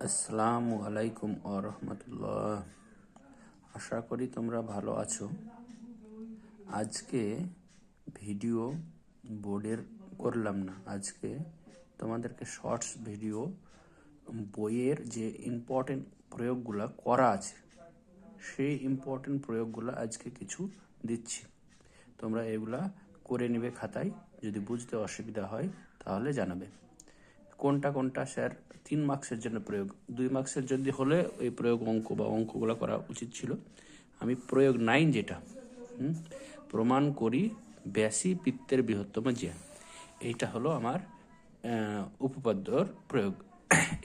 আসসালামু আলাইকুম রহমতুল্লাহ। আশা করি তোমরা ভালো আছো। আজকে ভিডিও বোর্ডের করলাম না, আজকে তোমাদেরকে শর্টস ভিডিও বইয়ের যে ইম্পর্টেন্ট প্রয়োগগুলো করা আছে সেই ইম্পর্টেন্ট প্রয়োগগুলো আজকে কিছু দিচ্ছি। তোমরা এগুলা করে নেবে খাতায়। যদি বুঝতে অসুবিধা হয় তাহলে জানাবে। কোনটা কোনটা স্যার 3 মার্কসের জন্য প্রয়োগ, 2 মার্কসের যদি হলে ওই প্রয়োগ অঙ্কগুলো করা উচিত ছিল। আমি প্রয়োগ 9 যেটা প্রমাণ করি ব্যাসী পিত্তের বৃহত্তম জ্যা, এইটা হলো আমার উপপাদ্যর প্রয়োগ।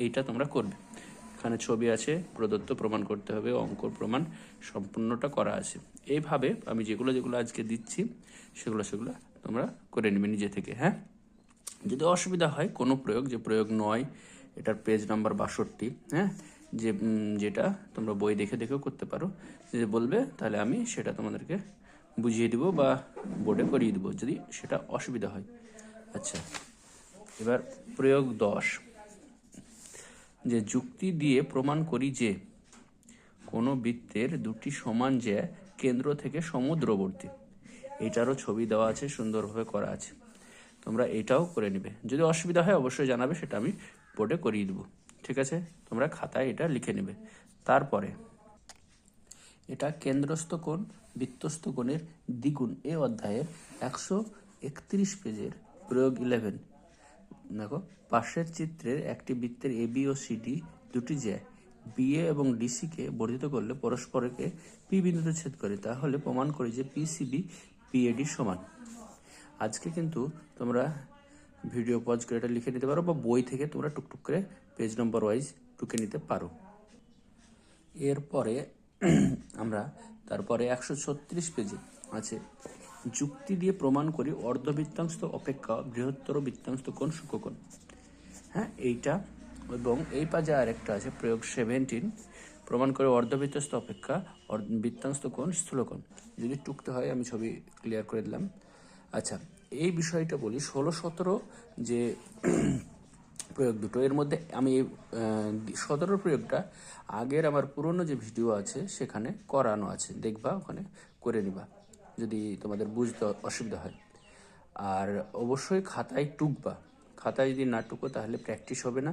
এইটা তোমরা করবে। এখানে ছবি আছে, প্রদত্ত প্রমাণ করতে হবে, অঙ্ক প্রমাণ সম্পূর্ণটা করা আছে। এইভাবে আমি যেগুলো যেগুলো আজকে দিচ্ছি সেগুলো তোমরা করে নেবে নিজে থেকে। হ্যাঁ, যদি অসুবিধা হয় কোনো প্রয়োগ, যে প্রয়োগ 9 এটার পেজ নাম্বার 62, হ্যাঁ, যেটা তোমরা বই দেখে দেখেও করতে পারো, যদি বলবে তাহলে আমি সেটা তোমাদেরকে বুঝিয়ে দিব বা বোর্ডে করিয়ে দেবো যদি সেটা অসুবিধা হয়। আচ্ছা, এবার প্রয়োগ 10, যে যুক্তি দিয়ে প্রমাণ করি যে কোনো বৃত্তের দুটি সমান জ্যা কেন্দ্র থেকে সমুদ্রবর্তী। এইটারও ছবি দেওয়া আছে, সুন্দরভাবে করা আছে। তোমরা এটাও করে নেবে। যদি অসুবিধা হয় অবশ্যই জানাবে, সেটা আমি বোর্ডে করিয়ে দেবো। ঠিক আছে, তোমরা খাতায় এটা লিখে নেবে। তারপরে এটা কেন্দ্রস্থ কোণ বৃত্তস্থ কোণের দ্বিগুণ, এই অধ্যায়ের 131 পেজের প্রয়োগ 11। দেখো, পাশের চিত্রের একটি বৃত্তের এ বি ও সিডি দুটি জ্যা বিএ এবং ডিসিকে বর্ধিত করলে পরস্পরকে পি বিন্দুতে ছেদ করে, তাহলে প্রমাণ করি যে পিসিবি পিএডি সমান। আজকে কিন্তু তোমরা ভিডিও পজ করে এটা লিখে নিতে পারো, বা বই থেকে তোমরা টুকটুক করে পেজ নম্বর ওয়াইজ টুকে নিতে পারো। এরপরে আমরা তারপরে 136 পেজে আছে, যুক্তি দিয়ে প্রমাণ করি অর্ধবৃত্তাংশ অপেক্ষা বৃহত্তর বৃত্তাংশ কোণ সূক্ষ্মকোণ। হ্যাঁ, এইটা এবং এই পাজে আরেকটা আছে প্রয়োগ 17, প্রমাণ করে অর্ধবৃত্তস্থ অপেক্ষা বৃত্তাংশ কোণ স্থূলকোণ। যদি টুকতে হয় আমি ছবি ক্লিয়ার করে দিলাম। আচ্ছা, এই বিষয়টা বলি 16-17 যে প্রয়োগ দুটো, এর মধ্যে আমি 17 প্রয়োগটা আগের আমার পুরনো যে ভিডিও আছে সেখানে করানো আছে, দেখবা ওখানে করে নিবা যদি তোমাদের বুঝতে অসুবিধা হয়। আর অবশ্যই খাতায় টুকবা, খাতায় যদি না টুকো তাহলে প্র্যাকটিস হবে না।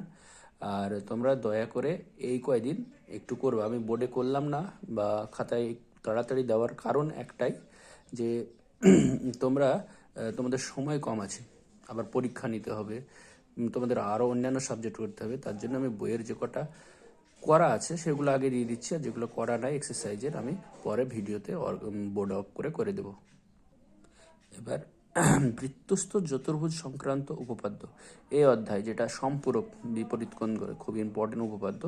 আর তোমরা দয়া করে এই কয়দিন একটু করবে। আমি বোর্ডে করলাম না বা খাতায় তাড়াতাড়ি দেওয়ার কারণ একটাই, যে তোমরা তোমাদের সময় কম আছে, আবার পরীক্ষা নিতে হবে, তোমাদের আরও অন্যান্য সাবজেক্ট করতে হবে। তার জন্য আমি বইয়ের যে কটা করা আছে সেগুলো আগে দিয়ে দিচ্ছি, আর যেগুলো করা নাই এক্সারসাইজের আমি পরে ভিডিওতে বোর্ড অফ করে দেবো। এবার বৃত্তস্থ চতুর্ভুজ সংক্রান্ত উপপাদ্য, এই অধ্যায় যেটা সম্পূরক বিপরীত কোণ করে, খুব ইম্পর্টেন্ট উপপাদ্য,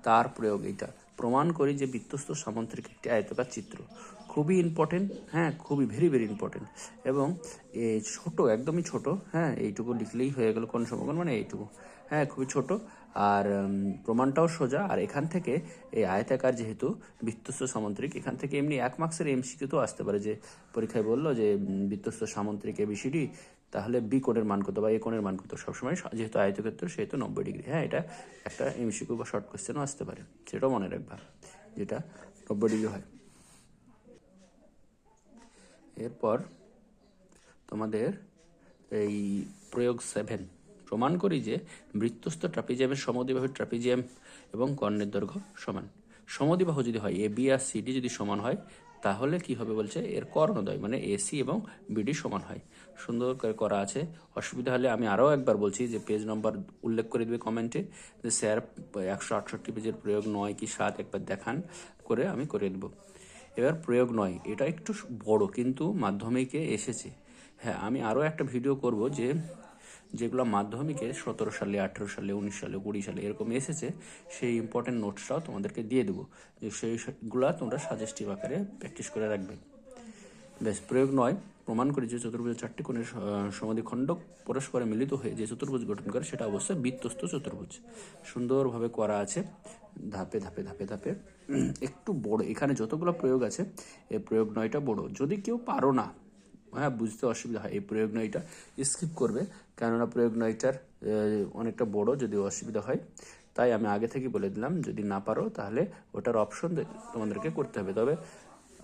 তার প্রয়োগ। এইটা প্রমাণ করি যে বৃত্তস্থ সামান্তরিক একটি আয়তকার চিত্র, খুবই ইম্পর্টেন্ট। হ্যাঁ, খুবই ভেরি ভেরি ইম্পর্টেন্ট। এবং ছোট, একদমই ছোট। হ্যাঁ, এইটুকু লিখলেই হয়ে গেল কোণ সমকোণ, মানে এইটুকু। হ্যাঁ, খুবই ছোট। আর প্রমাণটাও সোজা। আর এখান থেকে এই আয়তাকার যেহেতু বৃত্তস্থ সামান্তরিক, এখান থেকে এমনি 1 মার্কসের এমসিকিউ তো আসতে পারে, যে পরীক্ষায় বললো যে বৃত্তস্থ সামান্তরিক এবিসিডি, তাহলে বি কোণের মান কত বা এ কোণের মান কত। সবসময় যেহেতু আয়তক্ষেত্র সেহেতু 90 ডিগ্রি। হ্যাঁ, এটা একটা এমসিকিউ বা শর্ট কোয়েশ্চেনও আসতে পারে, সেটাও মনে রাখবা, যেটা 90 ডিগ্রি হয়। এরপর তোমাদের এই প্রয়োগ 7, প্রমাণ করি যে বৃত্তস্থ ট্রাপিজিয়ামের সমদ্বিবাহু ট্রাপিজিয়াম এবং কর্ণের দৈর্ঘ্য সমান। সমদ্বিবাহু যদি হয়, এ বি আর সিডি যদি সমান হয়, তাহলে কি হবে বলছে, এর কর্ণদ্বয় মানে এসি এবং বিডি সমান হয়। সুন্দর করে করা আছে। অসুবিধা হলে আমি আরও একবার বলছি যে পেজ নম্বর উল্লেখ করে দেবে কমেন্টে, যে স্যার 168 পেজের প্রয়োগ 9 কি 7 একবার দেখান, করে আমি করে দেবো। এবার প্রয়োগ 9, এটা একটু বড় কিন্তু মাধ্যমিকে এসেছে। হ্যাঁ, আমি আরও একটা ভিডিও করব যে যেগুলো মাধ্যমিকে 17 সালে, 18 সালে, 19 সালে, 20 সালে এরকম এসেছে, সেই ইম্পর্টেন্ট নোটসটাও তোমাদেরকে দিয়ে দেবো, যে সেইগুলা তোমরা সাজেস্টিভ আকারে প্র্যাকটিস করে রাখবে। বেশ, প্রয়োগ 9, প্রমাণ করি যে চতুর্ভুজের 4টি কোণের সমদ্বিখণ্ডক পরস্পরে মিলিত হয়ে যে চতুর্ভুজ গঠন করে সেটা অবশ্যই বৃত্তস্থ চতুর্ভুজ। সুন্দরভাবে করা আছে, ধাপে ধাপে ধাপে ধাপে। একটু বড়, এখানে যতগুলো প্রয়োগ আছে এই প্রয়োগ 9টা বড়। যদি কেউ পারো না, হ্যাঁ, বুঝতে অসুবিধা হয়, এই প্রয়োগ 9টা স্কিপ করবে, কেননা প্রয়োগ 9টার অনেকটা বড়, যদি অসুবিধা হয় তাই আমি আগে থেকে বলে দিলাম, যদি না পারো তাহলে ওটার অপশন তোমাদেরকে করতে হবে। তবে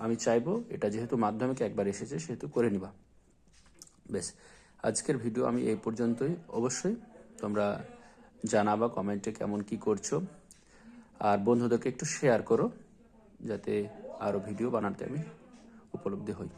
আমি চাইবো এটা যেহেতু মাধ্যমিকে একবার এসেছে সেহেতু করে নিবা। বেশ, আজকের ভিডিও আমি এই পর্যন্তই। অবশ্যই তোমরা জানাবা কমেন্টে কেমন কি করছো, আর বন্ধুদেরকে একটু শেয়ার করো যাতে আরও ভিডিও বানাতে আমি উপলব্ধি হই।